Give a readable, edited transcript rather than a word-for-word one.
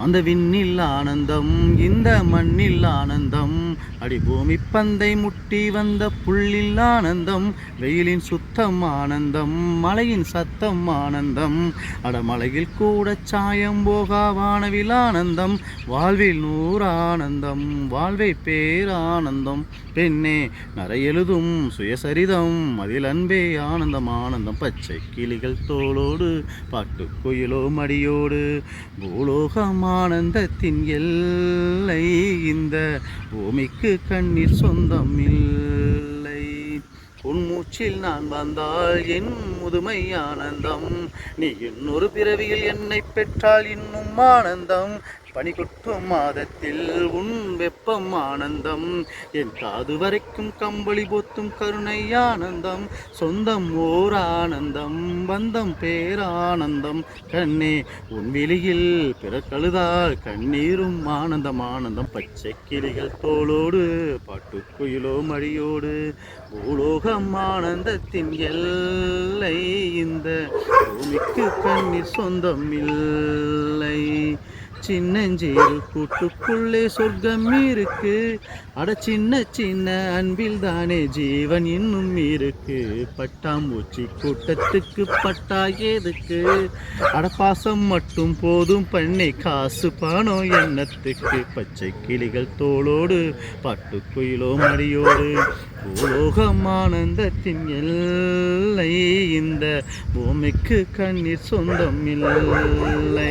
அந்த விண்ணில் ஆனந்தம், இந்த மண்ணில் ஆனந்தம், அடி பூமி பந்தை முட்டி வந்த புள்ளில் ஆனந்தம், வெயிலின் சுத்தம் ஆனந்தம், மலையின் சத்தம் ஆனந்தம், அடமலையில் கூட சாயம் போகா வானவில் ஆனந்தம், வாழ்வில் நூறானந்தம், வாழ்வை பேரானந்தம், பெண்ணே நரையெழுதும் சுயசரிதம், அதில் அன்பே ஆனந்தம் ஆனந்தம், பச்சை கிளிகள் தோளோடு பாட்டுக்குயிலோ மடியோடு, பூலோகம் ஆனந்தத்தின் எல்லை, இந்த பூமிக்கு கண்ணீர் சொந்தம் இல்லை. உன் மூச்சில் நான் வந்தால் என் முதுமை ஆனந்தம், நீ இன்னொரு பிறவியில் என்னை பெற்றால் இன்னும் ஆனந்தம், பனி கொட்டும் மாதத்தில் உன் வெப்பம் ஆனந்தம், என் காது வரைக்கும் கம்பளி போத்தும் கருணை ஆனந்தம், சொந்தம் ஓர் ஆனந்தம், பந்தம் பேரானந்தம், கண்ணே உன் விழியில் பிறக்கழுதால் கண்ணீரும் ஆனந்தம் ஆனந்தம், பச்சை கிளிகள் தோளோடு பாட்டுக்குயிலோ மடியோடு, பூலோகம் ஆனந்தத்தின் எல்லை, இந்த பூமிக்கு கண்ணீர் சொந்தம் இல்லை. சின்னஞ்சீரு கூட்டுக்குள்ளே சொர்க்கம் இருக்கு, அட சின்ன சின்ன அன்பில் தானே ஜீவன் இன்னும் இருக்கு, பட்டாம்பூச்சி கூட்டத்துக்கு பட்டா எதுக்கு, அடப்பாசம் மட்டும் போதும் பண்ணை காசு பணம் எண்ணத்துக்கு, பச்சை கிளிகள் தோளோடு பாட்டுக்குயிலோ மடியோடு, பூலோகம் ஆனந்தத்தின் எல்லை, இந்த பூமிக்கு கண்ணீர் சொந்தம் இல்லை.